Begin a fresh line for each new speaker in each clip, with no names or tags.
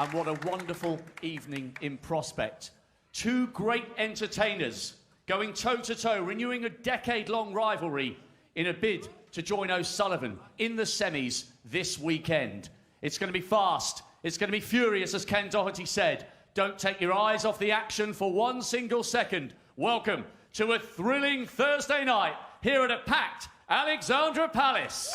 And what a wonderful evening in prospect. Two great entertainers going toe-to-toe, renewing a decade-long rivalry in a bid to join O'Sullivan in the semis this weekend. It's going to be fast. It's going to be furious, as Ken Doherty said. Don't take your eyes off the action for one single second. Welcome to a thrilling Thursday night here at a packed Alexandra Palace.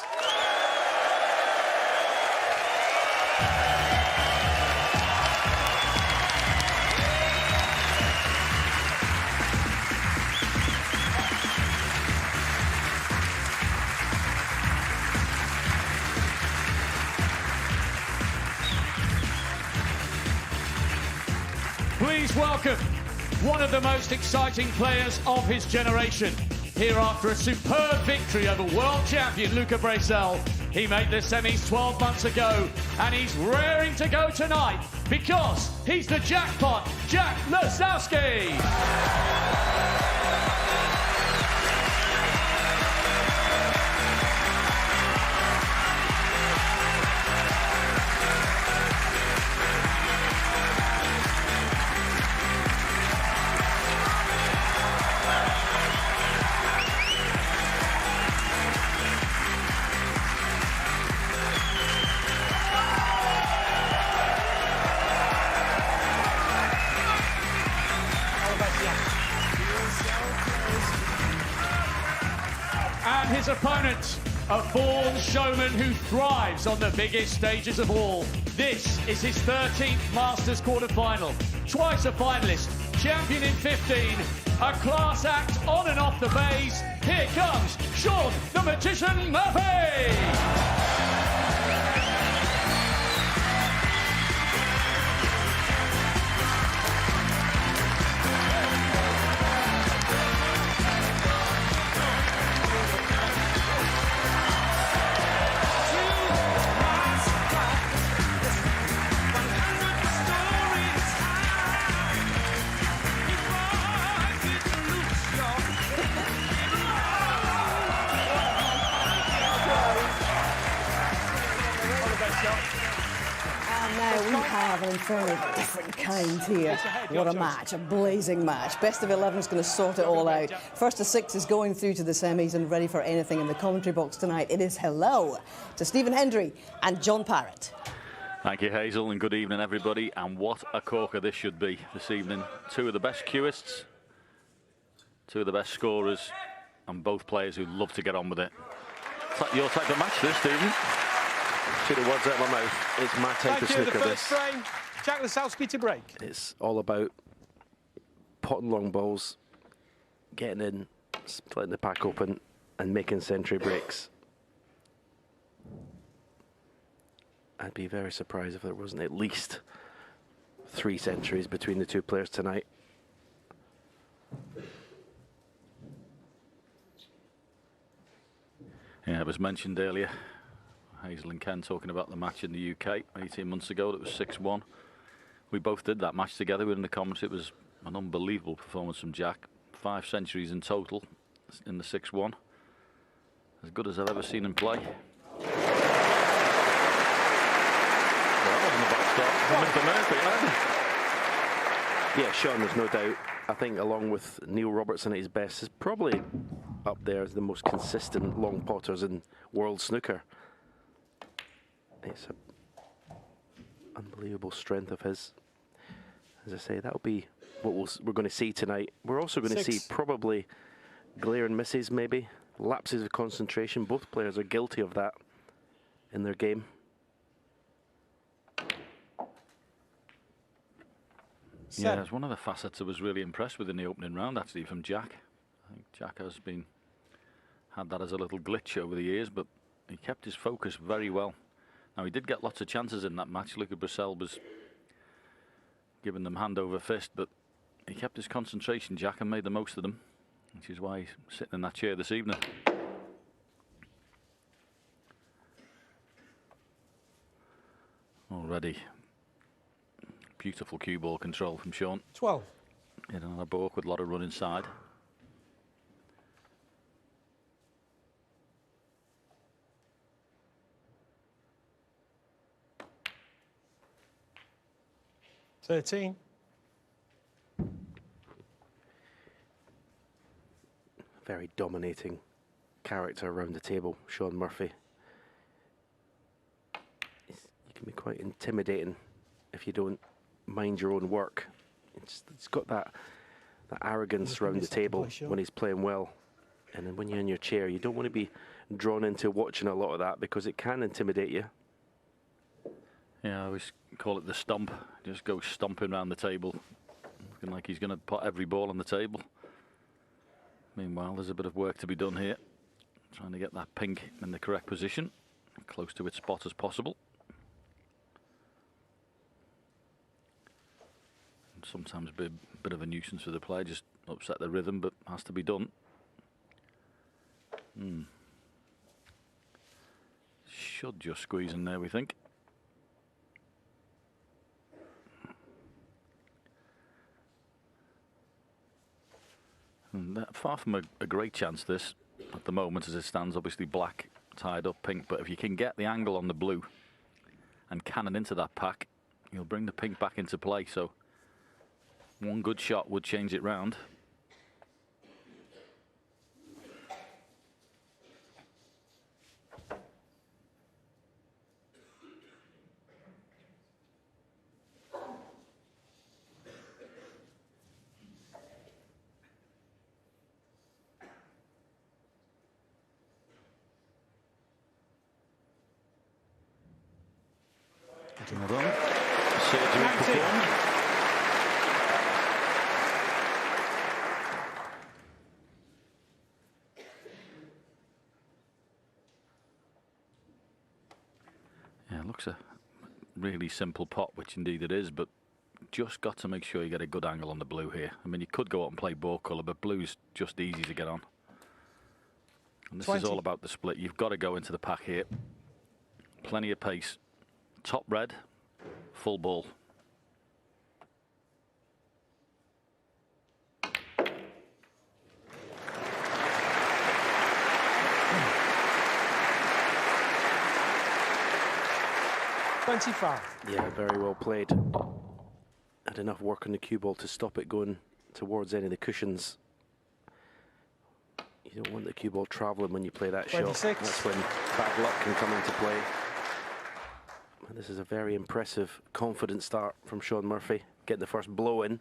Please welcome one of the most exciting players of his generation. Here after a superb victory over world champion Luca Bracel. He made the semis 12 months ago, and he's raring to go tonight because he's the jackpot, Jack Lisowski. And his opponent, a born showman who thrives on the biggest stages of all. This is his 13th Masters quarter-final. Twice a finalist, champion in 15, a class act on and off the bays. Here comes Shaun, the Magician Murphy!
And now we have an inferno of a different kind here. What a match, a blazing match. Best of 11 is going to sort it all out. First of 6 is going through to the semis and ready for anything in the commentary box tonight. It is hello to Stephen Hendry and John Parrott.
Thank you, Hazel, and good evening, everybody. And what a corker this should be this evening. Two of the best cueists, two of the best scorers, and both players who love to get on with it. It's like your type of match, this, Stephen.
Took the words out of my mouth. It's my type of snooker,
the first frame, Jack Lisowski to break.
It's all about potting long balls, getting in, splitting the pack open, and making century breaks. I'd be very surprised if there wasn't at least 3 centuries between the two players tonight.
Yeah, it was mentioned earlier, Hazel and Ken talking about the match in the UK 18 months ago that was 6-1. We both did that match together. We were in the commentary. It was an unbelievable performance from Jack. 5 centuries in total in the 6-1. As good as I've ever seen him play. Well, that wasn't a bad start.
Yeah, Shaun, there's no doubt. I think along with Neil Robertson at his best, is probably up there as the most consistent long potters in world snooker. It's an unbelievable strength of his. As I say, that'll be what we're going to see tonight. We're also going to see probably glaring misses, maybe lapses of concentration. Both players are guilty of that in their game.
Yeah, it's one of the facets I was really impressed with in the opening round, actually, from Jack. I think Jack has had that as a little glitch over the years, but he kept his focus very well. Now, he did get lots of chances in that match. Luca Bracel was giving them hand over fist, but he kept his concentration, Jack, and made the most of them, which is why he's sitting in that chair this evening. Already. Beautiful cue ball control from Shaun.
12.
Hit another balk with a lot of run inside.
13.
Very dominating character around the table, Shaun Murphy. You can be quite intimidating if you don't mind your own work. It's got that arrogance around the table when he's playing well. And then when you're in your chair, you don't want to be drawn into watching a lot of that because it can intimidate you.
Yeah, I always call it the stomp. Just go stomping around the table, looking like he's going to put every ball on the table. Meanwhile, there's a bit of work to be done here. Trying to get that pink in the correct position, close to its spot as possible. And sometimes be a bit of a nuisance for the player, just upset the rhythm, but has to be done. Should just squeeze in there, we think. And far from a great chance, this, at the moment, as it stands. Obviously black tied up pink, but if you can get the angle on the blue and cannon into that pack, you'll bring the pink back into play. So one good shot would change it round. Yeah, it looks a really simple pot, which indeed it is, but just got to make sure you get a good angle on the blue here. I mean, you could go out and play ball colour, but blue's just easy to get on. And this
20.
is all about the split. You've got to go into the pack here. Plenty of pace. Top red, full ball.
Yeah, very well played. Had enough work on the cue ball to stop it going towards any of the cushions. You don't want the cue ball travelling when you play that
26.
shot. That's when bad luck can come into play. And this is a very impressive, confident start from Shaun Murphy. Getting the first blow in.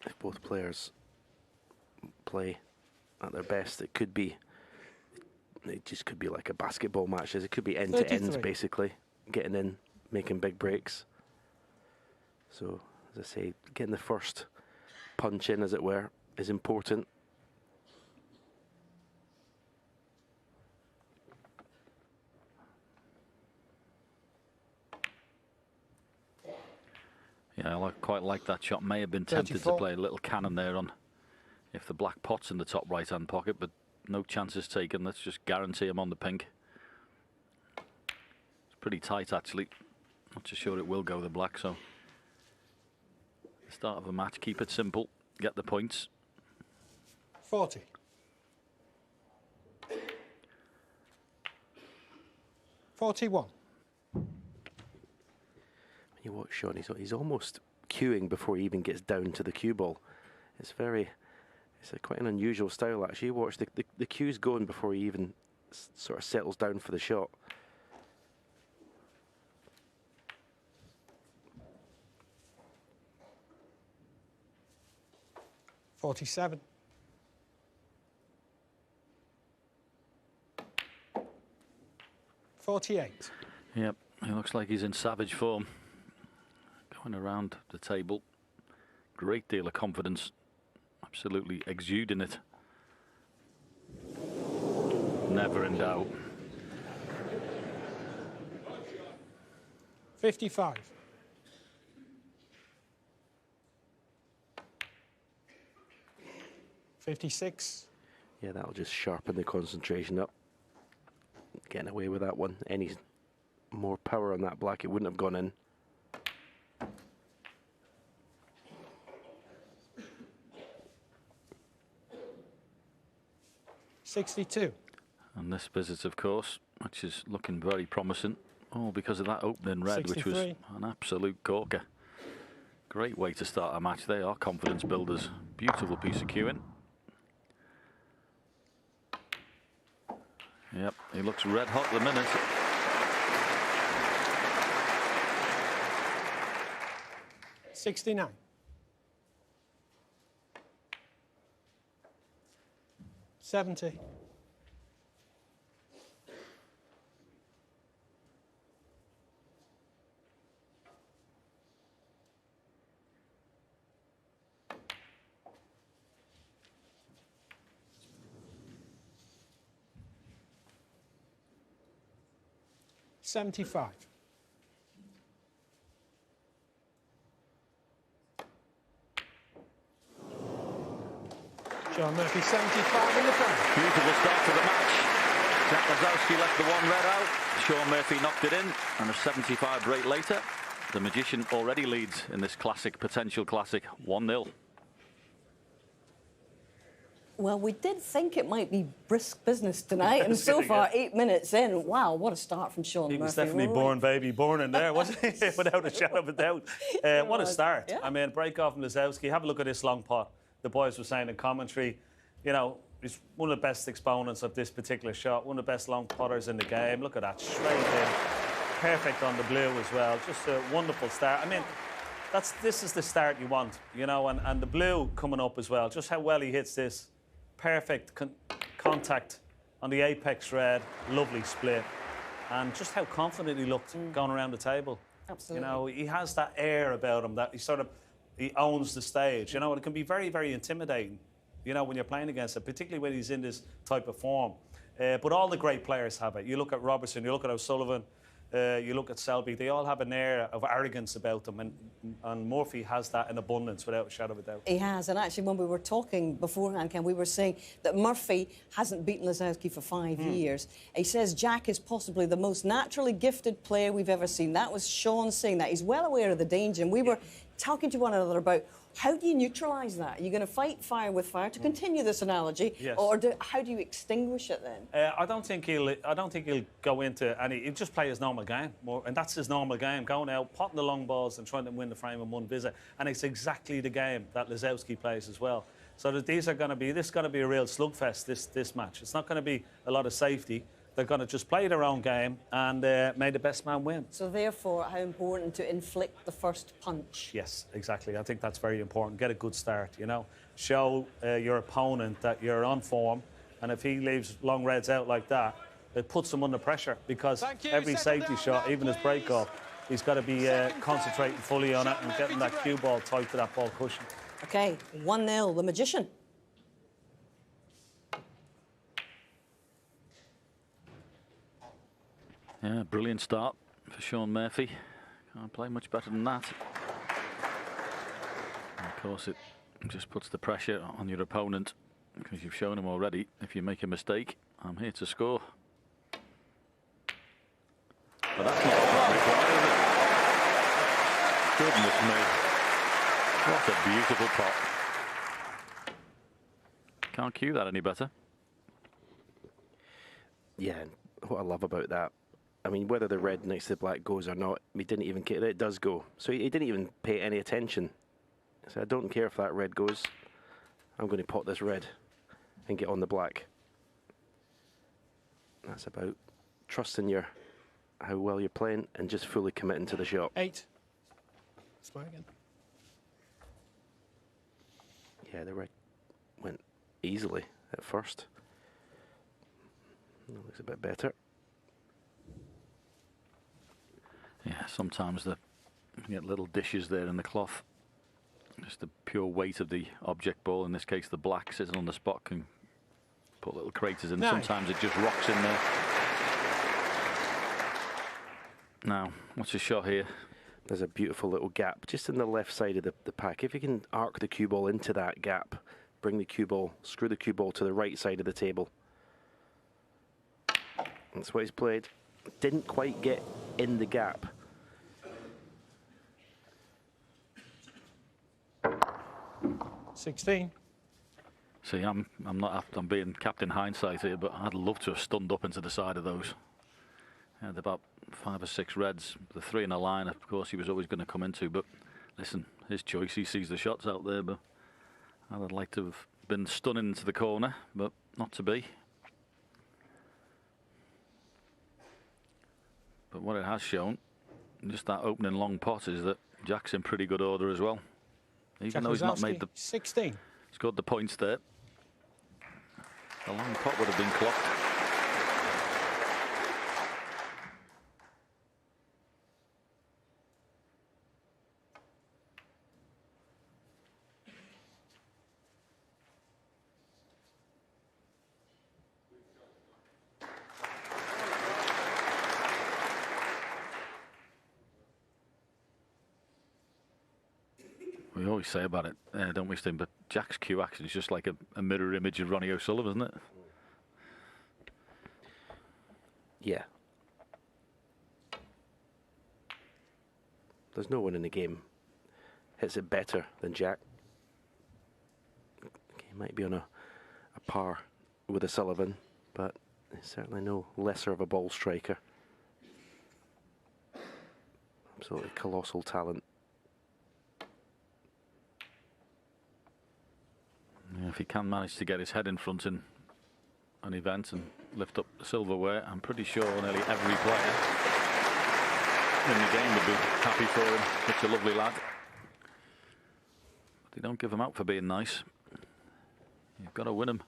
If both players play at their best, it just could be like a basketball match. It could be end to end, basically, getting in, making big breaks. So, as I say, getting the first punch in, as it were, is important.
Yeah, I quite like that shot. May have been tempted
34.
to play a little cannon there on if the black pot's in the top right-hand pocket, but no chances taken. Let's just guarantee him on the pink. It's pretty tight, actually. Not too sure it will go the black, so the start of a match, keep it simple, get the points.
40. $41.
You watch Shaun, he's almost cueing before he even gets down to the cue ball. It's quite an unusual style, actually. You watch the cue's going before he even sort of settles down for the shot.
$47. $48.
Yep, he looks like he's in savage form. Going around the table, great deal of confidence, absolutely exuding it. Never in doubt.
55. $56.
Yeah, that'll just sharpen the concentration up. Getting away with that one. Any more power on that black, it wouldn't have gone in.
62.
And this visit, of course, which is looking very promising, all because of that opening red,
63.
which was an absolute corker. Great way to start a match. They are confidence builders. Beautiful piece of cueing. Yep, he looks red hot at the minute.
$69. $70. $75. Shaun Murphy, 75 in the front.
Beautiful start to the match. Jack Lisowski left the one red out. Shaun Murphy knocked it in, and a 75 break later, the Magician already leads in this classic, potential classic, 1-0.
Well, we did think it might be brisk business tonight, and so far, 8 minutes in, wow, what a start from Shaun Murphy.
He was definitely born in there, wasn't he? Without a shadow of a doubt. What a start.
Yeah.
I mean, break off from Lisowski. Have a look at this long pot. The boys were saying in commentary, you know, he's one of the best exponents of this particular shot, one of the best long putters in the game. Look at that, straight in. Perfect on the blue as well. Just a wonderful start. I mean, this is the start you want, you know, and the blue coming up as well. Just how well he hits this. Perfect contact on the apex red, lovely split, and just how confident he looked going around the table.
Absolutely.
You know, he has that air about him that he owns the stage, you know, and it can be very, very intimidating, you know, when you're playing against him, particularly when he's in this type of form. But all the great players have it. You look at Robertson, you look at O'Sullivan, you look at Selby, they all have an air of arrogance about them, and Murphy has that in abundance without a shadow of a doubt.
He has, and actually when we were talking beforehand, Ken, we were saying that Murphy hasn't beaten Lisowski for 5 years. He says Jack is possibly the most naturally gifted player we've ever seen. That was Shaun saying that. He's well aware of the danger, and we were talking to one another about how do you neutralise that? Are you going to fight fire with fire, to continue this analogy,
Yes.
or how do you extinguish it then?
I don't think he'll go into any. He'll just play his normal game, and that's his normal game. Going out, potting the long balls, and trying to win the frame in one visit. And it's exactly the game that Lisowski plays as well. So that this is going to be a real slugfest. This match. It's not going to be a lot of safety. They're going to just play their own game and may the best man win.
So therefore, how important to inflict the first punch?
Yes, exactly. I think that's very important. Get a good start, you know. Show your opponent that you're on form, and if he leaves long reds out like that, it puts him under pressure, because every safety shot, even his break-off, he's got to be concentrating fully on it and getting that cue ball tight to that ball cushion.
OK, 1-0, the Magician.
Yeah, brilliant start for Shaun Murphy. Can't play much better than that. And of course, it just puts the pressure on your opponent, because you've shown him already, if you make a mistake, I'm here to score. But that's not what required, is it? Goodness me. What a beautiful pot. Can't cue that any better.
Yeah, what I love about that, I mean, whether the red next to the black goes or not, he didn't even care. It does go. So he didn't even pay any attention. So I don't care if that red goes. I'm going to pot this red and get on the black. That's about trusting how well you're playing and just fully committing to the shot.
8. Smart again.
Yeah, the red went easily at first. That looks a bit better.
Yeah, sometimes you get little dishes there in the cloth. Just the pure weight of the object ball, in this case the black, sitting on the spot, can put little craters in.
9.
Sometimes it just rocks in there. Now, what's his shot here?
There's a beautiful little gap just in the left side of the pack. If you can arc the cue ball into that gap, bring the cue ball, screw the cue ball to the right side of the table. That's what he's played. Didn't quite get in the gap.
$16.
See, I'm being captain hindsight here, but I'd love to have stunned up into the side of those. He had about 5 or 6 reds, the 3 in a line. Of course, he was always going to come into. But listen, his choice. He sees the shots out there, but I'd like to have been stunning into the corner, but not to be. But what it has shown, just that opening long pot, is that Jack's in pretty good order as well. Even though he's not made the
16.
Scored the points there. The long pot would have been clocked. We always say about it, don't we, Stim? But Jack's cue action is just like a mirror image of Ronnie O'Sullivan, isn't it?
Yeah. There's no one in the game hits it better than Jack. He might be on a par with O'Sullivan, but he's certainly no lesser of a ball striker. Absolutely colossal talent.
Yeah, if he can manage to get his head in front in an event and lift up the silverware, I'm pretty sure nearly every player in the game would be happy for him. Such a lovely lad. But they don't give him out for being nice. You've got to win him.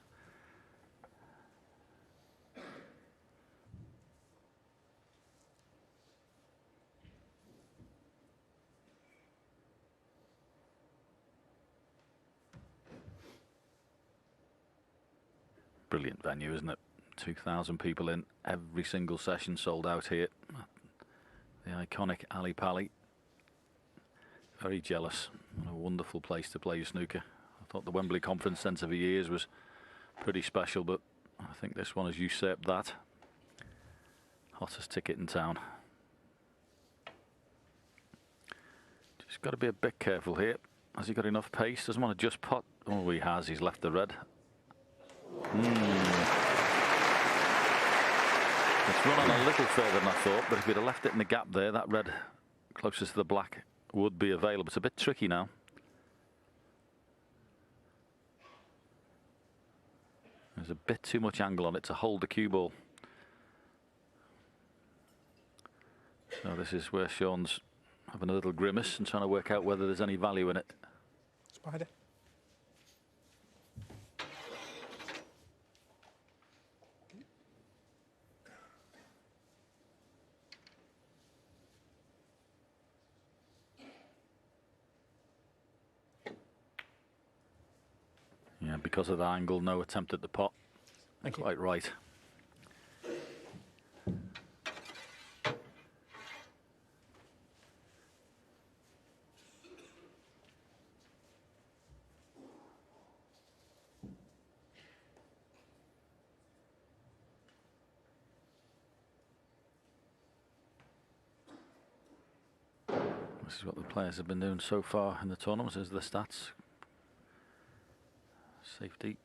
Brilliant venue, isn't it? 2,000 people in, every single session sold out here. The iconic Ali Pali. Very jealous. What a wonderful place to play your snooker. I thought the Wembley Conference Centre for years was pretty special, but I think this one has usurped that. Hottest ticket in town. Just got to be a bit careful here. Has he got enough pace? Doesn't want to just pot. Oh, he has. He's left the red. It's run on a little further than I thought, but if he'd have left it in the gap there, that red closest to the black would be available. It's a bit tricky now. There's a bit too much angle on it to hold the cue ball. So this is where Shaun's having a little grimace and trying to work out whether there's any value in it.
Spider.
Yeah, because of the angle, no attempt at the pot.
Thank you.
Quite right. This is what the players have been doing so far in the tournament, is the stats. Safety,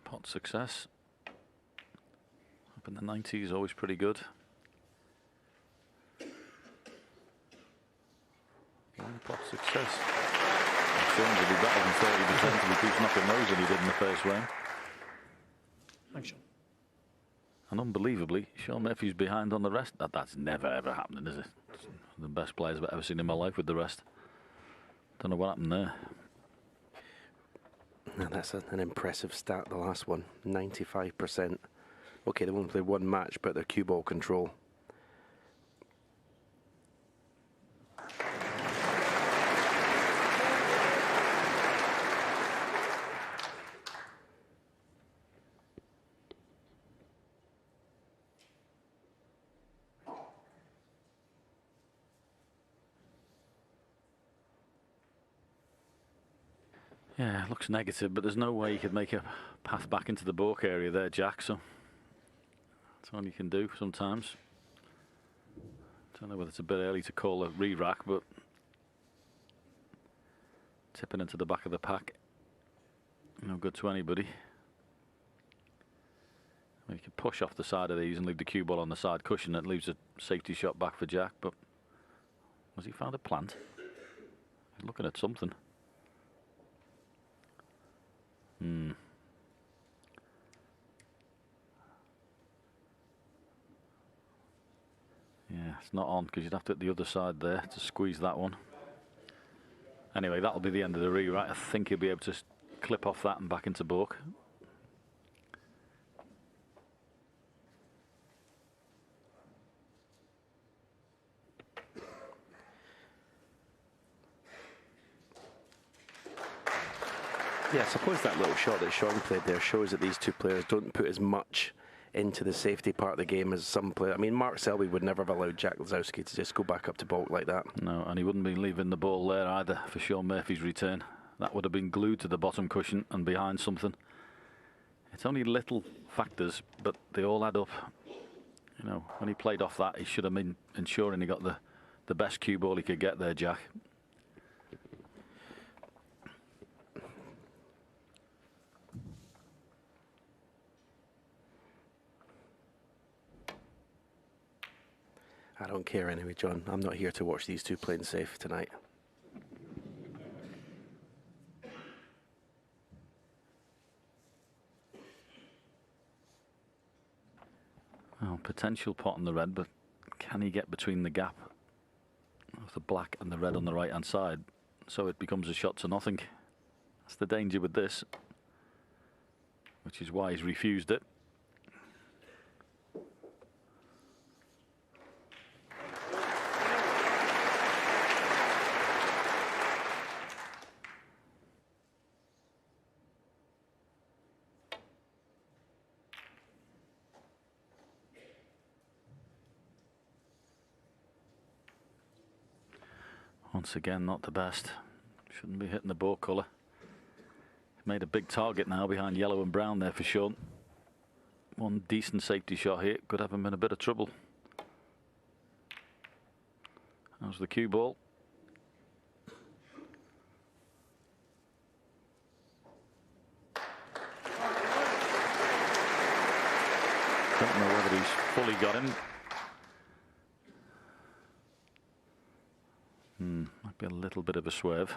pot success. Up in the 90s, always pretty good. Pot success. Shaun will be better than 30% if he keeps knocking those than he did in the first round.
Thanks, Shaun.
And unbelievably, Shaun Murphy's behind on the rest. That's never ever happening, is it? It's the best players I've ever seen in my life with the rest. Don't know what happened there.
Now that's an impressive stat, the last one, 95%. Okay, they won't play one match, but their cue ball control.
Yeah, it looks negative, but there's no way you could make a path back into the balk area there, Jack, so that's all you can do sometimes. Don't know whether it's a bit early to call a re-rack, but tipping into the back of the pack No good to anybody. Well, you can push off the side of these and leave the cue ball on the side cushion. That leaves a safety shot back for Jack, but has he found a plant? He's looking at something. Yeah, it's not on because you'd have to hit the other side there to squeeze that one. Anyway, that'll be the end of the rewrite. I think he'll be able to clip off that and back into balk.
Yeah, I suppose that little shot that Shaun played there shows that these two players don't put as much into the safety part of the game as some players. I mean, Mark Selby would never have allowed Jack Lisowski to just go back up to balk like that.
No, and he wouldn't be leaving the ball there either for Shaun Murphy's return. That would have been glued to the bottom cushion and behind something. It's only little factors, but they all add up. You know, when he played off that, he should have been ensuring he got the best cue ball he could get there, Jack.
I don't care anyway, John. I'm not here to watch these two playing safe tonight.
Well, potential pot on the red, but can he get between the gap of the black and the red on the right-hand side? So it becomes a shot to nothing. That's the danger with this, which is why he's refused it. Once again, not the best. Shouldn't be hitting the ball colour. He's made a big target now behind yellow and brown there for Shaun. One decent safety shot here could have him in a bit of trouble. How's the cue ball? Don't know whether he's fully got him. Might be a little bit of a swerve.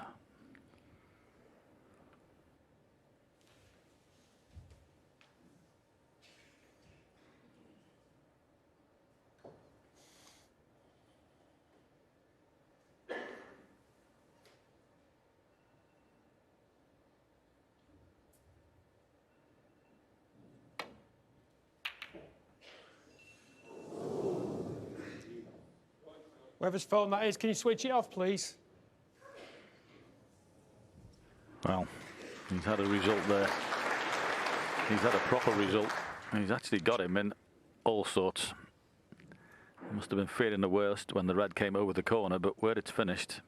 Whoever's phone that is, can you switch it off, please?
Well, he's had a result there. He's had a proper result. He's actually got him in all sorts. He must have been feeling the worst when the red came over the corner, but where it's finished,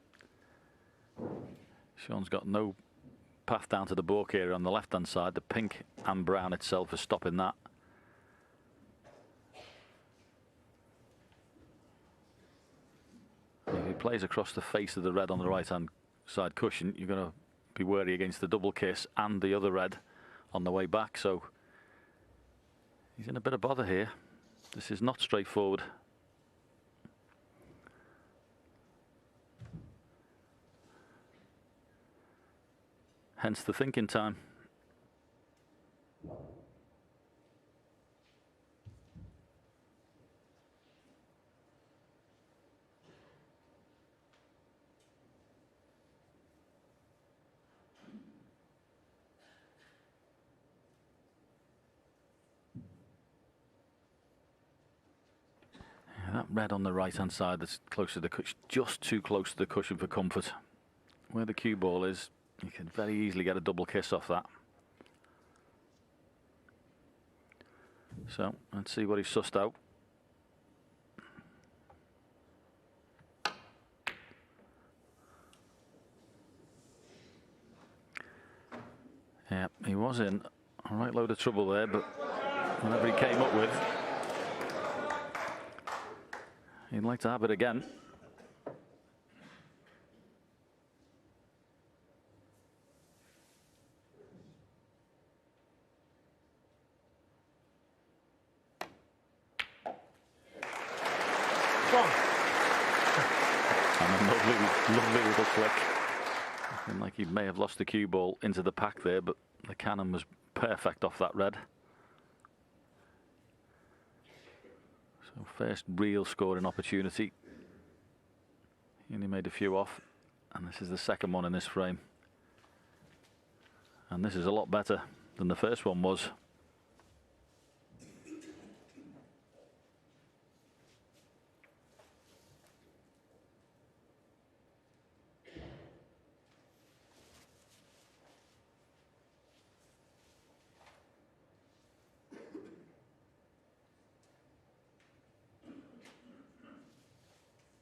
Shaun's got no path down to the balk area on the left-hand side. The pink and brown itself is stopping that. If he plays across the face of the red on the right-hand side cushion, you're going to be wary against the double kiss and the other red on the way back. So he's in a bit of bother here. This is not straightforward. Hence the thinking time. That red on the right-hand side that's close to the cushion, just too close to the cushion for comfort. Where the cue ball is, you can very easily get a double kiss off that. So, let's see what he's sussed out. Yeah, he was in a right load of trouble there, but whatever he came up with, he'd like to have it again.
one.
And a lovely, lovely little flick. Looking like he may have lost the cue ball into the pack there, but the cannon was perfect off that red. So first real scoring opportunity. He only made a few off, and this is the second one in this frame. And this is a lot better than the first one was.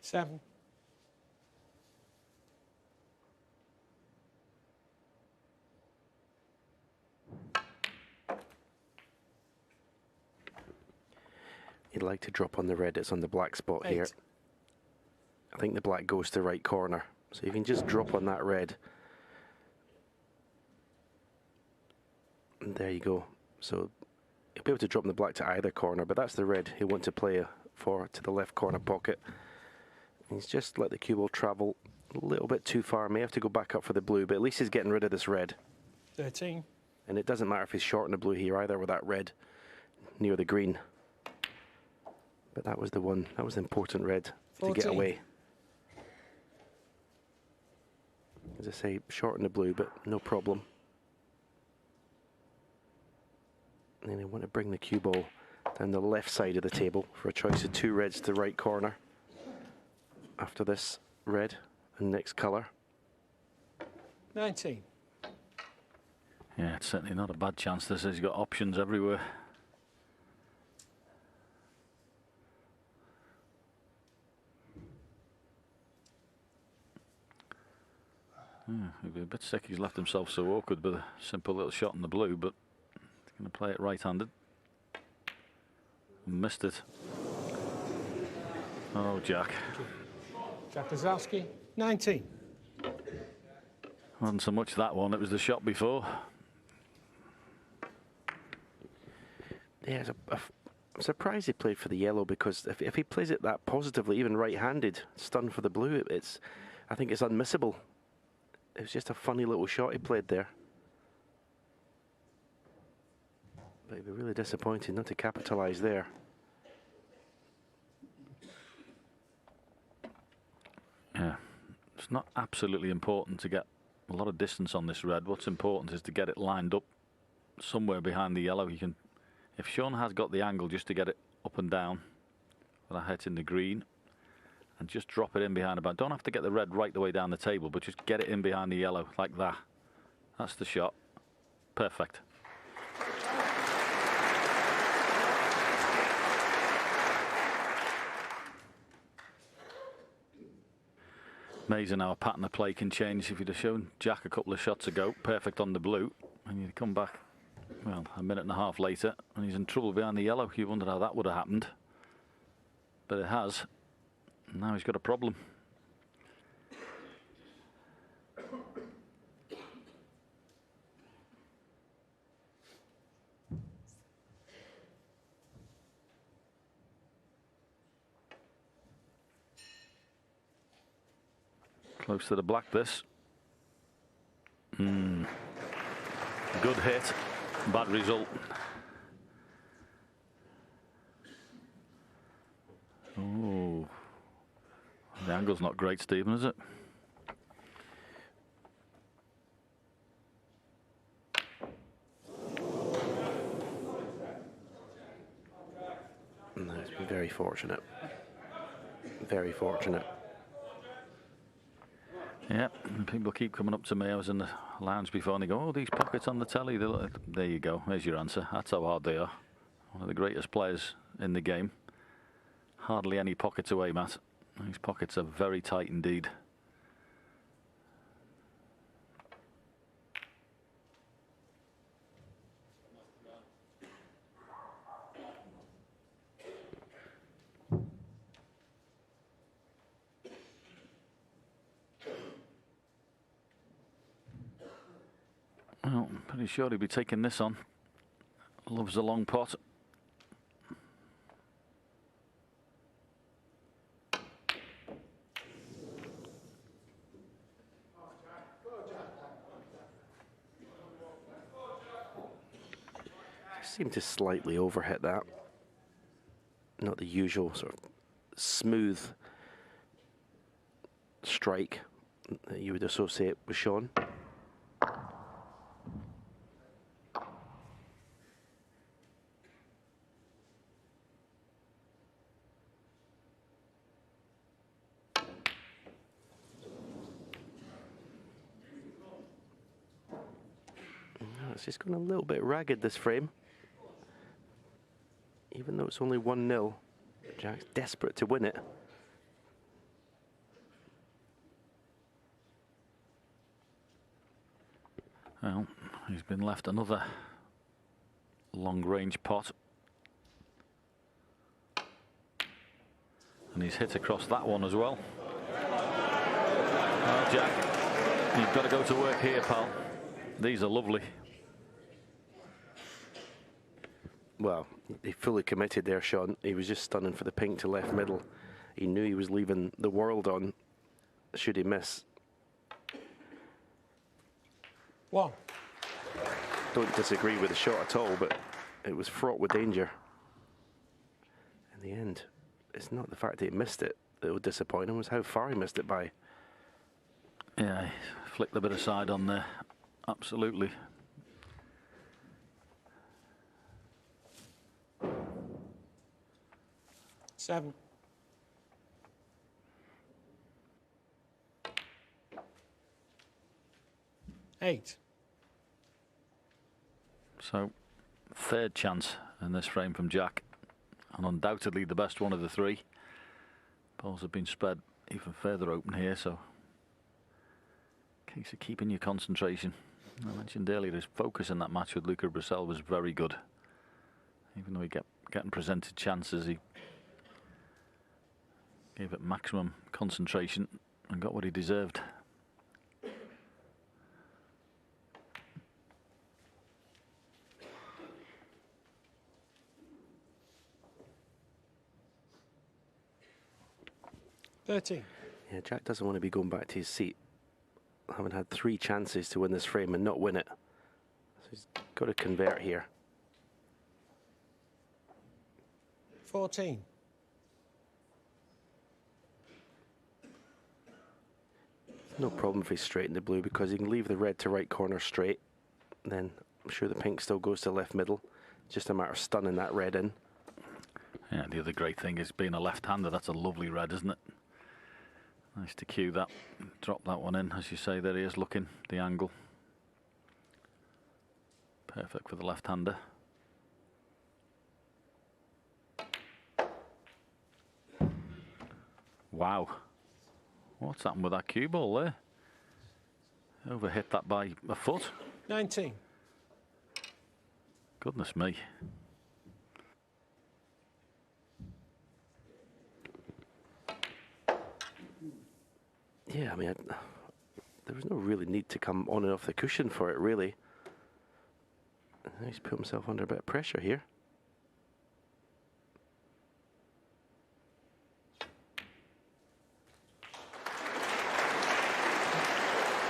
Seven.
You'd like to drop on the red, it's on the black spot
8.
here. I think the black goes to right corner. So you can just drop on that red. And there you go. So you'll be able to drop the black to either corner, but that's the red he'll want to play for to the left corner pocket. He's just let the cue ball travel a little bit too far. May have to go back up for the blue, but at least he's getting rid of this red.
13.
And it doesn't matter if he's short on the blue here either with that red near the green. But that was the one, that was the important red
14.
to get away. As I say, short on the blue, but no problem. And then I want to bring the cue ball down the left side of the table for a choice of 2 reds to the right corner. After this red and next colour.
19.
Yeah, it's certainly not a bad chance. This has got options everywhere. Yeah, he'd be a bit sick. He's left himself so awkward with a simple little shot in the blue, but he's going to play it right-handed. Missed it. Oh, Jack.
Jack Lisowski. 19.
Wasn't so much that one, it was the shot before.
Yeah, I'm surprised he played for the yellow, because if he plays it that positively, even right-handed, stun for the blue, I think it's unmissable. It was just a funny little shot he played there. But he'd be really disappointed not to capitalise there.
Yeah, it's not absolutely important to get a lot of distance on this red. What's important is to get it lined up somewhere behind the yellow. You can, if Shaun has got the angle just to get it up and down without hitting the green, and just drop it in behind the back. Don't have to get the red right the way down the table, but just get it in behind the yellow like that. That's the shot. Perfect. Amazing how a pattern of play can change. If you'd have shown Jack a couple of shots ago, perfect on the blue, and you come back, well, a minute and a half later, and he's in trouble behind the yellow. You wondered how that would have happened. But it has. Now he's got a problem. Close to the black, this. Good hit, bad result. Oh, the angle's not great, Stephen, is it?
No, it's been very fortunate. Very fortunate.
Yeah, and people keep coming up to me. I was in the lounge before and they go, oh, these pockets on the telly. There you go, there's your answer. That's how hard they are. One of the greatest players in the game. Hardly any pockets away, Matt. These pockets are very tight indeed. Well, I'm pretty sure he'll be taking this on. Loves a long pot.
Seemed to slightly overhit that. Not the usual sort of smooth strike that you would associate with Shaun. It's just gone a little bit ragged, this frame. Even though it's only 1-0, Jack's desperate to win it.
Well, he's been left another long-range pot. And he's hit across that one as well. Well, Jack, you've got to go to work here, pal. These are lovely.
Well, he fully committed there, Shaun. He was just stunning for the pink to left middle. He knew he was leaving the world on should he miss.
1.
Don't disagree with the shot at all, but it was fraught with danger. In the end, it's not the fact that he missed it that would disappoint him, it was how far he missed it by.
Yeah, he flicked a bit aside on there. Absolutely.
Seven. Eight.
So, third chance in this frame from Jack, and undoubtedly the best one of the three. Balls have been spread even further open here, so case of keeping your concentration. I mentioned earlier his focus in that match with Luca Brissell was very good. Even though he getting presented chances, he gave it maximum concentration and got what he deserved.
Yeah,
Jack doesn't want to be going back to his seat, having had 3 chances to win this frame and not win it. So he's got to convert here.
14.
No problem if he's straight in the blue, because he can leave the red to right corner straight. Then I'm sure the pink still goes to left middle. Just a matter of stunning that red in.
Yeah, the other great thing is being a left-hander. That's a lovely red, isn't it? Nice to cue that. Drop that one in, as you say. There he is, looking the angle. Perfect for the left-hander. Wow. What's happened with that cue ball there? Overhit that by a foot.
19.
Goodness me.
Yeah, I mean, there was no really need to come on and off the cushion for it, really. He's put himself under a bit of pressure here.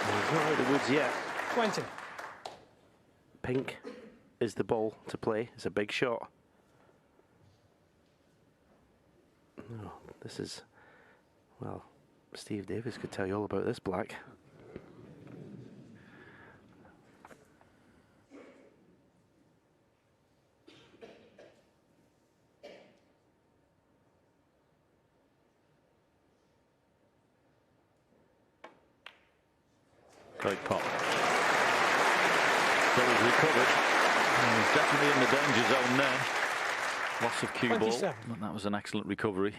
He's not out of the woods yet.
20.
Pink is the ball to play. It's a big shot. No, this is, well, Steve Davis could tell you all about this black.
Great pot. So he's recovered. And he's definitely in the danger zone there. Loss of cue ball.
27.
But that was an excellent recovery.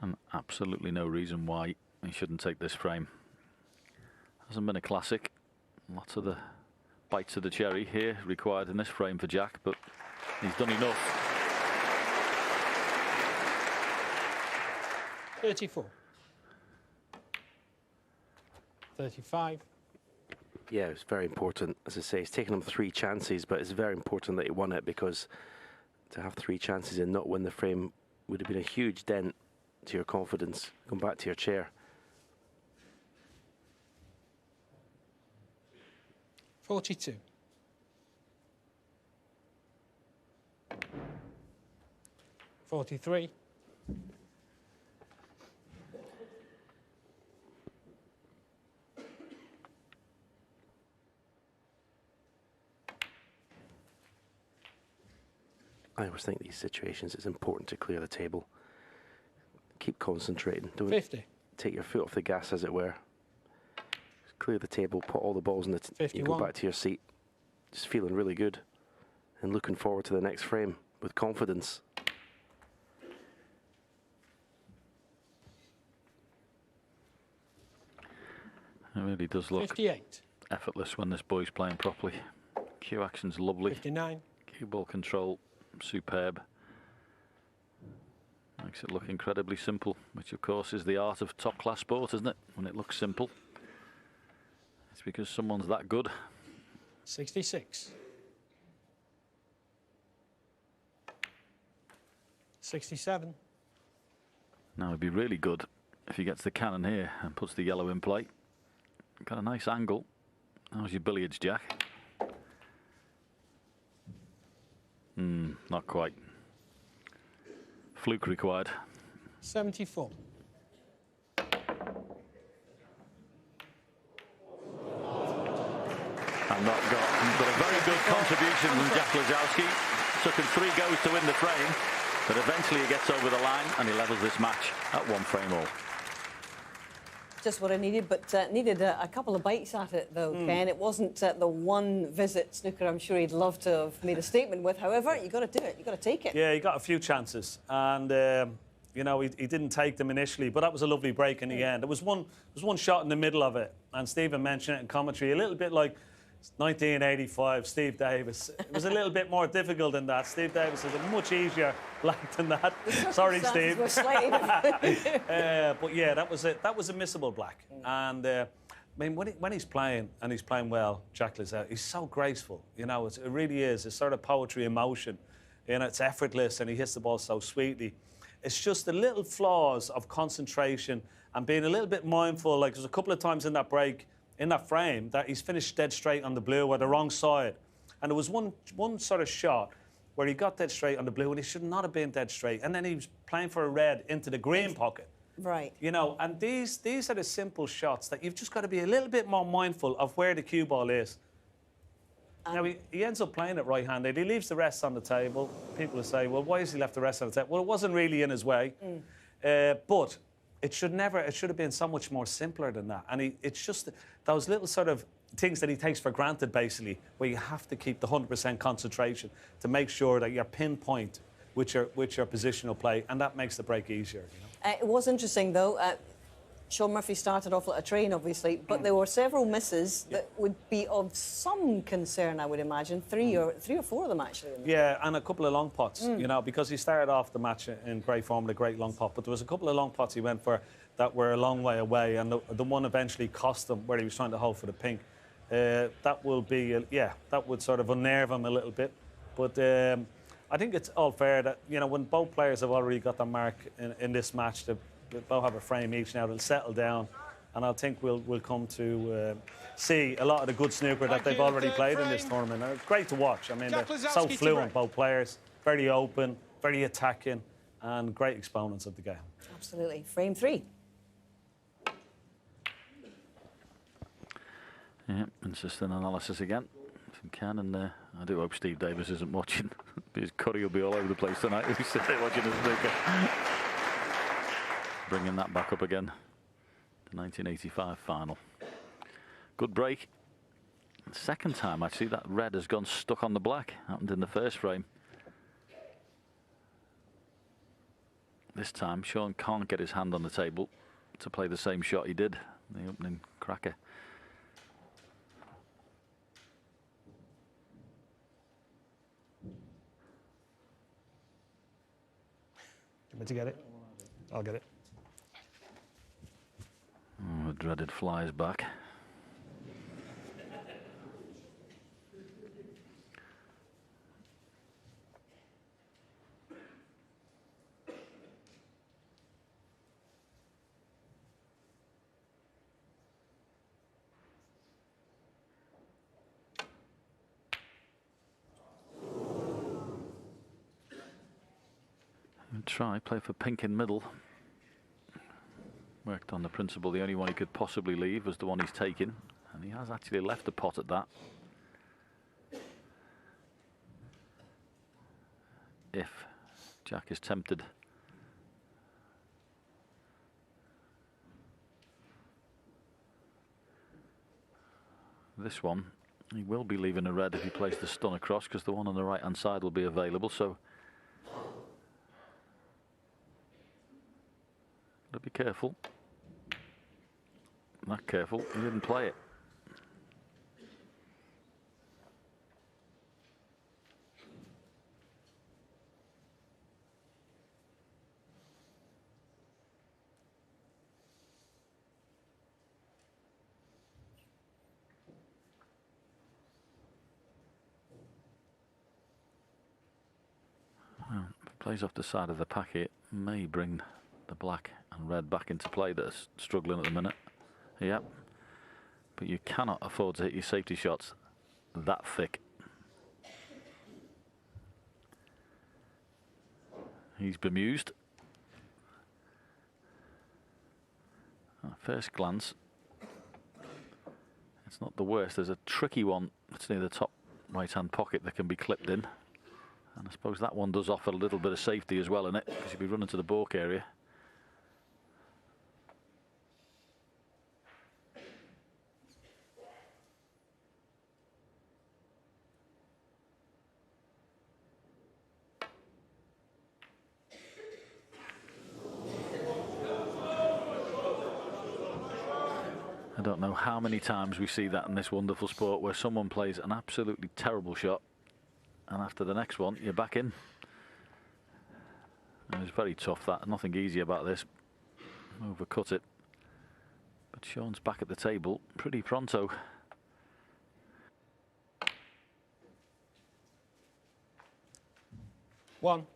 And absolutely no reason why he shouldn't take this frame. Hasn't been a classic. Lots of the bites of the cherry here required in this frame for Jack, but he's done enough.
34. 35.
Yeah, it's very important. As I say, it's taken him 3 chances, but it's very important that he won it, because to have 3 chances and not win the frame would have been a huge dent to your confidence. Come back to your chair.
42. $43.
I always think these situations, it's important to clear the table. Keep concentrating. Don't
50.
take your foot off the gas, as it were. Just clear the table, put all the balls in the... You go
51.
back to your seat. Just feeling really good. And looking forward to the next frame with confidence.
It really does look
58.
effortless when this boy's playing properly. Cue action's lovely.
59.
Cue ball control, superb. Makes it look incredibly simple, which of course is the art of top-class sport, isn't it? When it looks simple, it's because someone's that good.
66. 67.
Now it'd be really good if he gets the cannon here and puts the yellow in play. Got a nice angle. How's your billiards, Jack? Not quite. Fluke required.
74.
And not got. But a very good contribution from Jack Lisowski. Took him 3 goes to win the frame, but eventually he gets over the line and he levels this match at 1 frame all.
Just what I needed, but needed a couple of bites at it, though, Ken. It wasn't the one visit snooker I'm sure he'd love to have made a statement with. However, you've got to do it. You've got to take it.
Yeah, he got a few chances, and you know, he didn't take them initially, but that was a lovely break in the end. There was one shot in the middle of it, and Stephen mentioned it in commentary, a little bit like 1985, Steve Davis. It was a little bit more difficult than that. Steve Davis is a much easier black than that. Sorry, Steve.
Were slightly different.
But yeah, that was a missable black. And I mean, when he's playing, and he's playing well, Jack Lisowski, he's so graceful. You know, it really is. It's sort of poetry in motion. You know, it's effortless, and he hits the ball so sweetly. It's just the little flaws of concentration and being a little bit mindful. Like, there's a couple of times in that break, in that frame, that he's finished dead straight on the blue or the wrong side. And there was one sort of shot where he got dead straight on the blue and he should not have been dead straight. And then he was playing for a red into the green pocket.
Right.
You know, and these are the simple shots that you've just got to be a little bit more mindful of where the cue ball is. Now, he ends up playing it right-handed. He leaves the rest on the table. People will say, well, why has he left the rest on the table? Well, it wasn't really in his way. But it should have been so much more simpler than that. And it's just those little sort of things that he takes for granted, basically, where you have to keep the 100% concentration to make sure that you're pinpoint with your positional play, and that makes the break easier. You know?
It was interesting, though. Shaun Murphy started off like a train, obviously, but there were several misses that would be of some concern, I would imagine. Three or four of them, actually.
Yeah, and a couple of long pots, you know, because he started off the match in great form with a great long pot, but there was a couple of long pots he went for that were a long way away, and the one eventually cost him where he was trying to hold for the pink. That will be, that would sort of unnerve him a little bit. But I think it's all fair that, you know, when both players have already got their mark in this match, they both have a frame each now, they'll settle down. And I think we'll come to see a lot of the good snooker that they've already played in this tournament. And it's great to watch. I mean, they're so fluent, both players, very open, very attacking, and great exponents of the game.
Absolutely. Frame 3.
Yeah, insistent analysis again from Ken, and I do hope Steve Davis isn't watching, because Curry will be all over the place tonight if he's sitting there watching his snooker. Bringing that back up again. The 1985 final. Good break. Second time, actually, that red has gone stuck on the black. Happened in the first frame. This time, Shaun can't get his hand on the table to play the same shot he did in the opening cracker.
Do you want me to get it? I'll get it.
Oh, the dreaded flies back. try, play for pink in middle. Worked on the principle the only one he could possibly leave was the one he's taken, and he has actually left the pot at that. If Jack is tempted. This one, he will be leaving a red if he plays the stun across, because the one on the right hand side will be available, so gotta be careful. Not careful, he didn't play it. Well, if he plays off the side of the packet, may bring the black and red back into play that are struggling at the minute. Yep. But you cannot afford to hit your safety shots that thick. He's bemused. At first glance, it's not the worst. There's a tricky one that's near the top right-hand pocket that can be clipped in. And I suppose that one does offer a little bit of safety as well in it, because you'll be running to the balk area. I don't know how many times we see that in this wonderful sport, where someone plays an absolutely terrible shot and after the next one you're back in. And it's very tough, that. Nothing easy about this. Overcut it. But Shaun's back at the table pretty pronto.
One.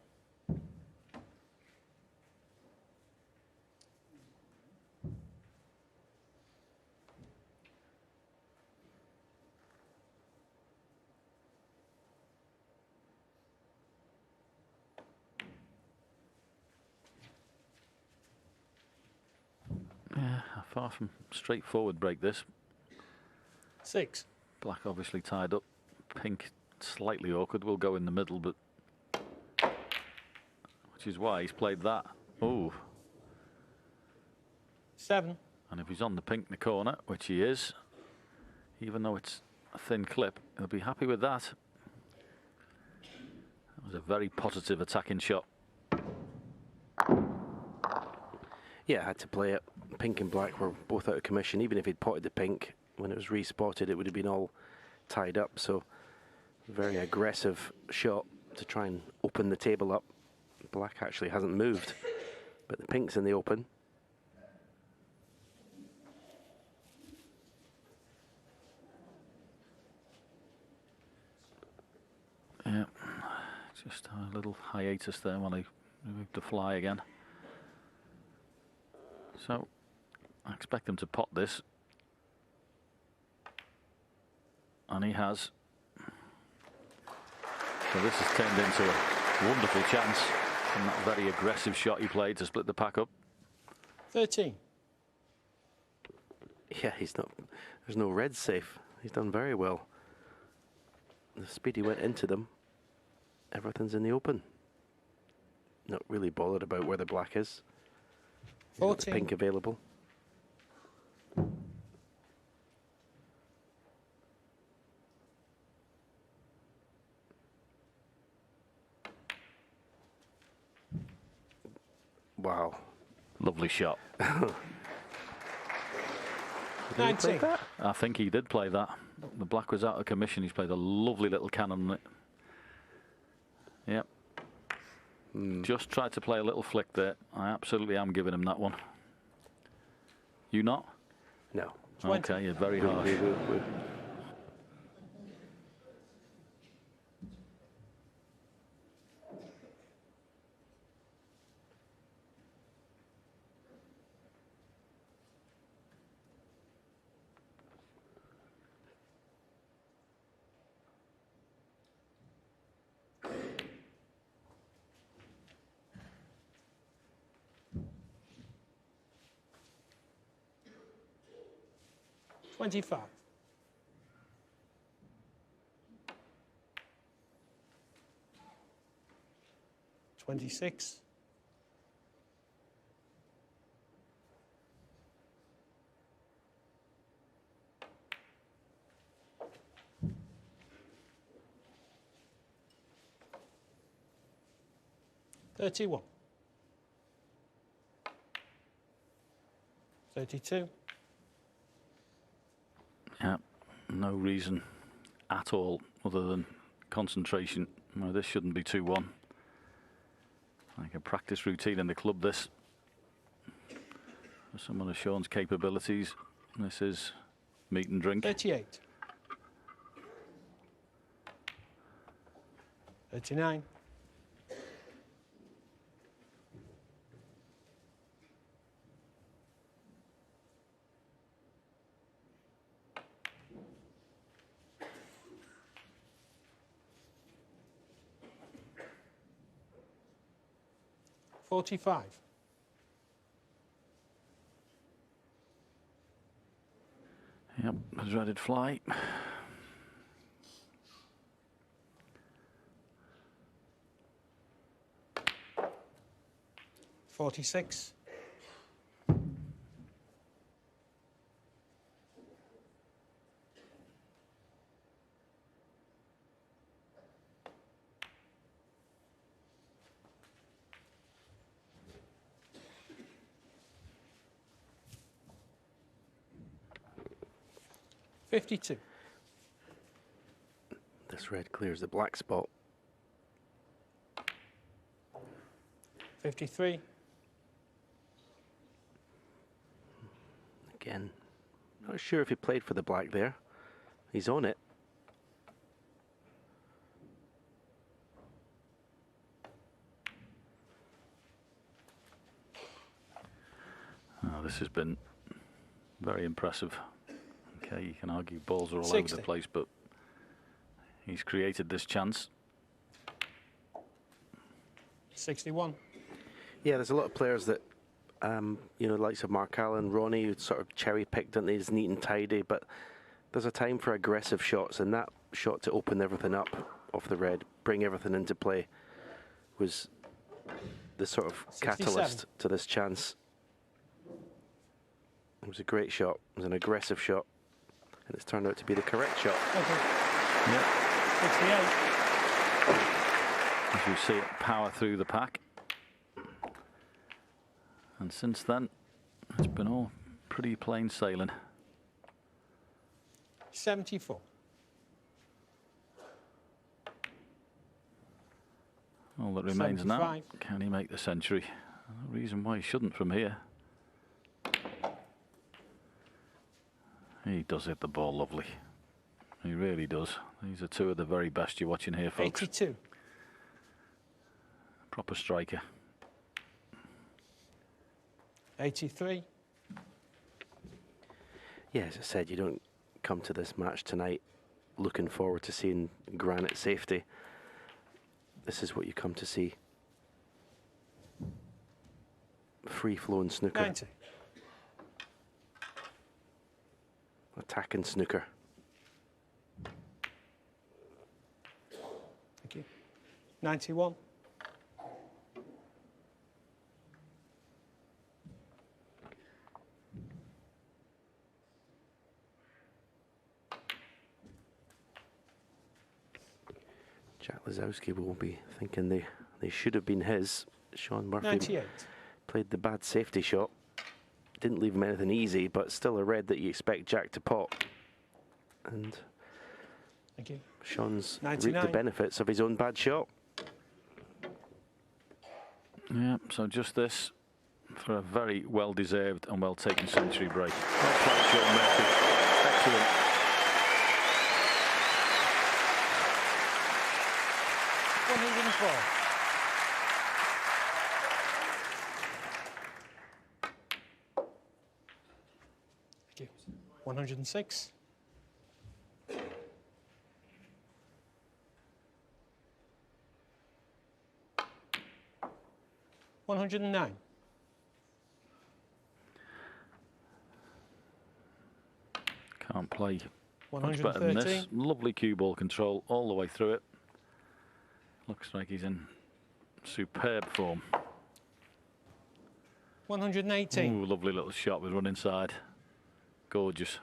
Yeah, far from straightforward break this.
6.
Black obviously tied up. Pink slightly awkward. Will go in the middle, but which is why he's played that. Oh.
7.
And if he's on the pink in the corner, which he is, even though it's a thin clip, he'll be happy with that. That was a very positive attacking shot.
Yeah, I had to play it. Pink and black were both out of commission. Even if he'd potted the pink, when it was respotted, it would have been all tied up. So, very aggressive shot to try and open the table up. Black actually hasn't moved, but the pink's in the open.
Yeah, just a little hiatus there when he moved to fly again. So, I expect him to pot this. And he has. So this has turned into a wonderful chance from that very aggressive shot he played to split the pack up.
13.
Yeah, he's not. There's no red safe. He's done very well. The speed he went into them, everything's in the open. Not really bothered about where the black is. He's got the
14.
pink available. Wow.
Lovely shot.
19.
I think he did play that. The black was out of commission. He's played a lovely little cannon on it. Yep. Just tried to play a little flick there. I absolutely am giving him that one. You not?
No.
20.
Okay, you're very harsh.
25. 26. 31. 32.
Yeah, no reason at all other than concentration. No, this shouldn't be 2-1. Like a practice routine in the club, this. For someone of Shaun's capabilities, this is meat and drink.
38. 39. 45.
Yep, the dreaded fly.
46. 52.
This red clears the black spot.
53.
Again, not sure if he played for the black there. He's on it.
Oh, this has been very impressive. Okay, you can argue balls are all
60.
over the place, but he's created this chance.
61.
Yeah, there's a lot of players that, you know, likes of Mark Allen, Ronnie, who sort of cherry-picked and he's neat and tidy, but there's a time for aggressive shots, and that shot to open everything up off the red, bring everything into play, was the sort of
67.
catalyst to this chance. It was a great shot. It was an aggressive shot, and it's turned out to be the correct shot.
Okay.
Yep.
68.
As you see it power through the pack. And since then, it's been all pretty plain sailing.
74.
All that remains now,
75.
can he make the century? No reason why he shouldn't from here. He does hit the ball lovely. He really does. These are two of the very best you're watching here, folks.
82.
Proper striker.
83.
Yeah, as I said, you don't come to this match tonight looking forward to seeing granite safety. This is what you come to see. Free-flowing snooker.
90.
Attacking snooker.
Thank you. 91.
'Lisowski will be thinking they should have been his. Shaun Murphy
98.
played the bad safety shot. Didn't leave him anything easy, but still a red that you expect Jack to pot. And
Thank you.
Shaun's reaped
99.
the benefits of his own bad shot.
Yeah, so just this for a very well-deserved and well-taken century break. Well played, Shaun Murphy. Excellent.
104. Thank you. 106. 109.
Can't play much better than this.
113.
Lovely cue ball control all the way through it. Looks like he's in superb form.
118.
Ooh, lovely little shot with run inside. Gorgeous.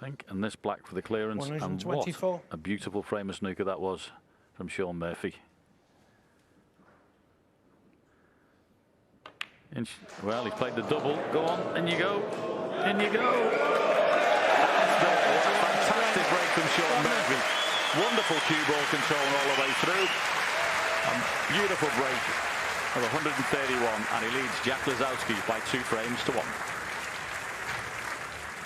Pink and this black for the clearance. And
124.
what a beautiful frame of snooker that was from Shaun Murphy. Well, he's played the double. Go on, in you go. In you go. What a fantastic break from Shaun Murphy. Wonderful cue ball control all the way through. A beautiful break of 131, and he leads Jack Lisowski by 2 frames to 1.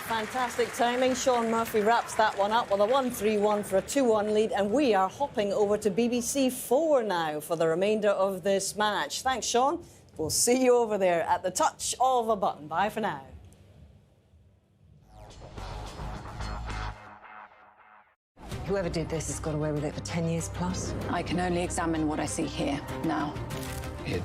Fantastic timing. Shaun Murphy wraps that one up with a 1-3-1 for a 2-1 lead, and we are hopping over to BBC 4 now for the remainder of this match. Thanks, Shaun. We'll see you over there at the touch of a button. Bye for now.
Whoever did this has got away with it for 10 years plus.
I can only examine what I see here now.